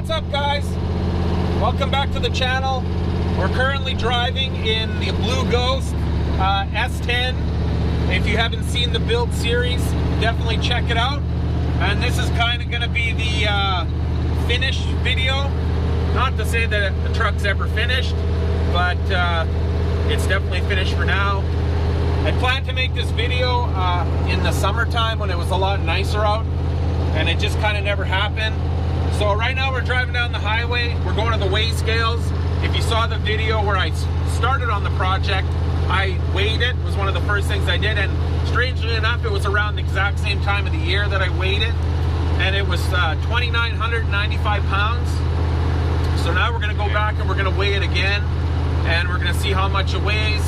What's up, guys? Welcome back to the channel. We're currently driving in the Blue Ghost S10. If you haven't seen the build series, definitely check it out. And this is kind of going to be the finished video. Not to say that the truck's ever finished, but it's definitely finished for now. I planned to make this video in the summertime when it was a lot nicer out, and it just kind of never happened. So right now we're driving down the highway. We're going to the weigh scales. If you saw the video where I started on the project, I weighed it. It was one of the first things I did, and strangely enough, it was around the exact same time of the year that I weighed it, and it was 2,995 pounds. So now we're going to go back and we're going to weigh it again, and we're going to see how much it weighs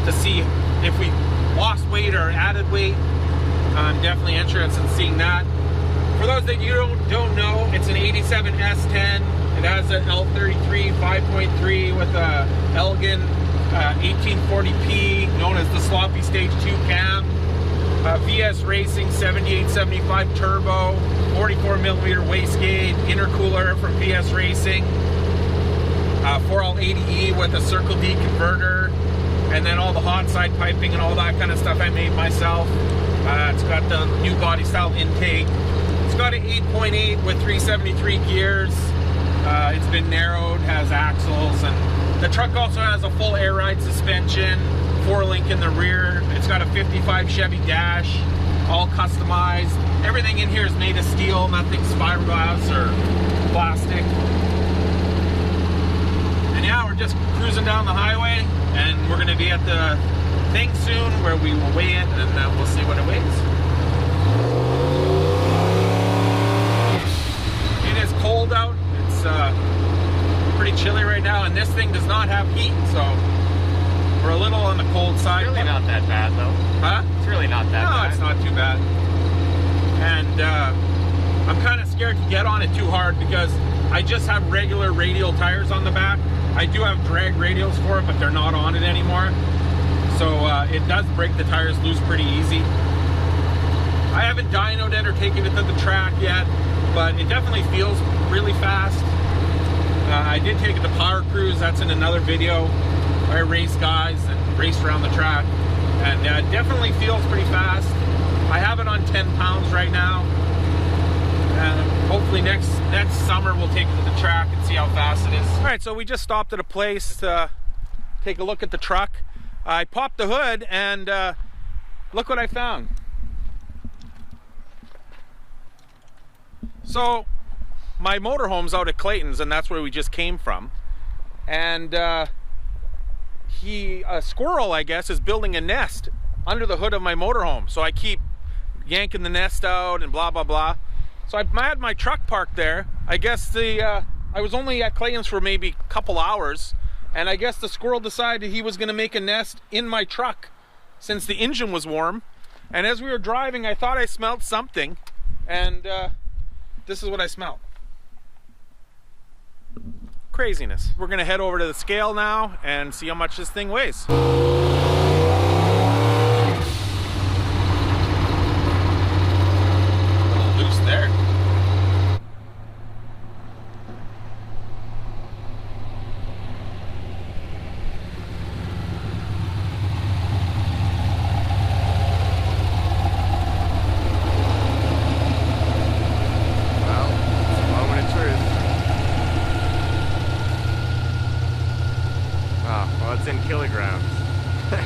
to see if we lost weight or added weight. I'm definitely interested in seeing that. For those that you don't know, it's an 87 S10. It has an L33 5.3 with a Elgin 1840p, known as the Sloppy Stage 2 cam. VS Racing 7875 turbo, 44mm wastegate, intercooler from VS Racing, 4L80E with a Circle D converter, and then all the hot side piping and all that kind of stuff I made myself. It's got the new body style intake. It's got an 8.8 with 373 gears. It's been narrowed, has axles, and the truck also has a full air ride suspension, 4-link in the rear. It's got a 55 Chevy dash, all customized. Everything in here is made of steel, nothing's fiberglass or plastic. And yeah, we're just cruising down the highway, and we're going to be at the thing soon where we will weigh it, and then we'll see what it weighs. It is cold out. It's pretty chilly right now, and this thing does not have heat, so we're a little on the cold side. It's really not that bad, though. Huh? It's really not that bad. No, it's not too bad. And I'm kind of scared to get on it too hard because I just have regular radial tires on the back. I do have drag radials for it, but they're not on it anymore. So it does break the tires loose pretty easy. I haven't dynoed it or taken it to the track yet, but it definitely feels really fast. I did take it to Power Cruise. That's in another video where I raced guys and raced around the track, and it definitely feels pretty fast. I have it on 10 pounds right now, and hopefully next summer we'll take it to the track and see how fast it is. All right, so we just stopped at a place to take a look at the truck. I popped the hood, and look what I found. So my motorhome's out at Clayton's, and that's where we just came from. And a squirrel, I guess, is building a nest under the hood of my motorhome. So I keep yanking the nest out and blah, blah, blah. So I had my truck parked there. I guess I was only at Clayton's for maybe a couple hours, and I guess the squirrel decided he was gonna make a nest in my truck since the engine was warm. And as we were driving, I thought I smelled something, and this is what I smelled. Craziness. We're gonna head over to the scale now and see how much this thing weighs. A little loose there. Well, it's in kilograms. So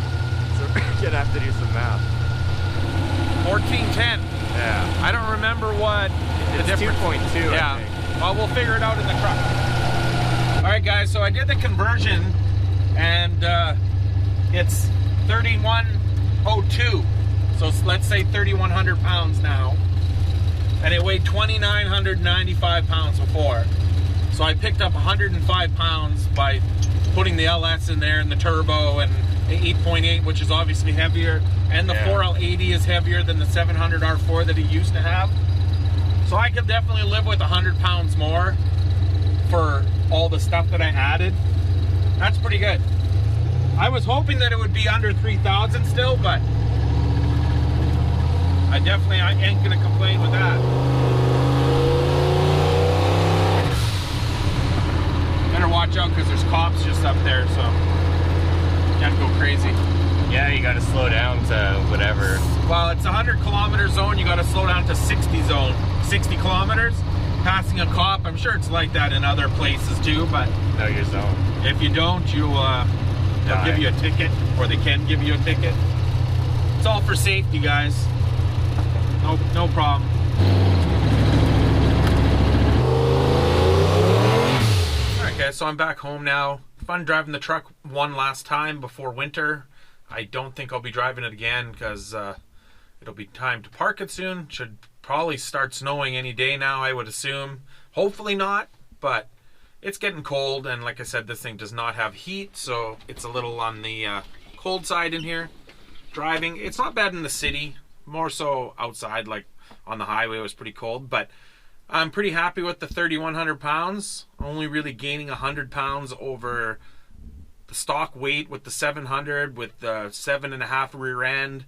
we're gonna have to do some math. 1410. Yeah. I don't remember what the difference. 2.2. Yeah. Well, we'll figure it out in the truck. All right, guys. So I did the conversion, and it's 3102. So let's say 3,100 pounds now, and it weighed 2,995 pounds before. So I picked up 105 pounds by putting the LS in there and the turbo and the 8.8, which is obviously heavier, and the 4L80 is heavier than the 700 R4 that he used to have. So I could definitely live with 100 pounds more for all the stuff that I added. That's pretty good. I was hoping that it would be under 3,000 still, but I ain't gonna complain with that. there's cops just up there, so can't go crazy. Yeah, you gotta slow down to whatever. Well, it's a 100-kilometer zone. You gotta slow down to 60 zone. 60 kilometers. Passing a cop, I'm sure it's like that in other places too, but Know your zone. if you don't, they'll give you a ticket, or they can give you a ticket. It's all for safety, guys. No problem. Alright guys, so I'm back home now. Fun driving the truck one last time before winter. I don't think I'll be driving it again because it'll be time to park it soon. Should probably start snowing any day now, I would assume. Hopefully not, but it's getting cold, and like I said, this thing does not have heat, so it's a little on the cold side in here. Driving, it's not bad in the city, more so outside, like on the highway it was pretty cold, but I'm pretty happy with the 3,100 pounds. Only really gaining 100 pounds over the stock weight with the 700, with the 7.5 rear end,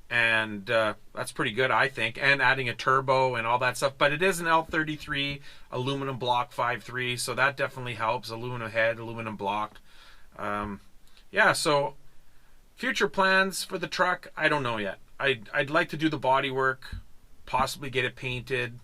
and that's pretty good, I think, and adding a turbo and all that stuff. But it is an L33 aluminum block 5.3, so that definitely helps. Aluminum head, aluminum block. Yeah, so future plans for the truck, I don't know yet. I'd like to do the body work, possibly get it painted.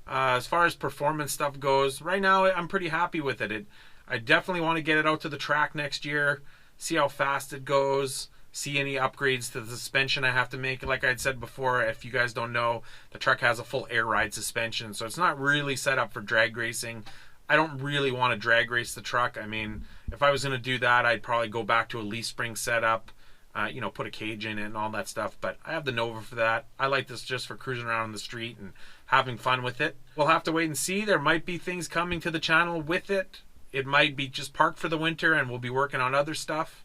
As far as performance stuff goes, right now I'm pretty happy with it. I definitely want to get it out to the track next year, see how fast it goes, see any upgrades to the suspension I have to make. Like I'd said before, if you guys don't know, the truck has a full air ride suspension, so it's not really set up for drag racing. I don't really want to drag race the truck. I mean, if I was going to do that, I'd probably go back to a leaf spring setup, you know, put a cage in it and all that stuff, but I have the Nova for that. I like this just for cruising around on the street and having fun with it. We'll have to wait and see. There might be things coming to the channel with it. It might be just parked for the winter and we'll be working on other stuff.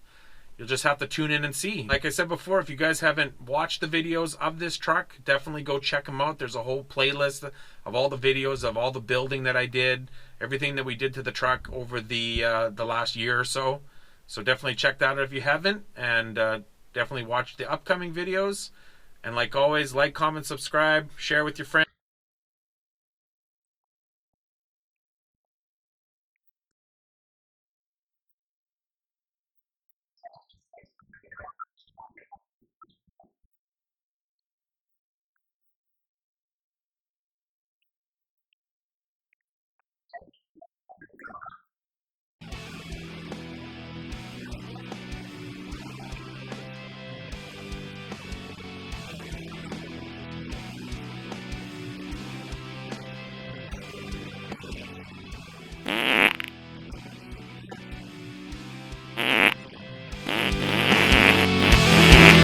You'll just have to tune in and see. Like I said before, if you guys haven't watched the videos of this truck, definitely go check them out. There's a whole playlist of all the videos of all the building that I did, everything that we did to the truck over the last year or so. So definitely check that out if you haven't, and definitely watch the upcoming videos. And like always, like, comment, subscribe, share with your friends.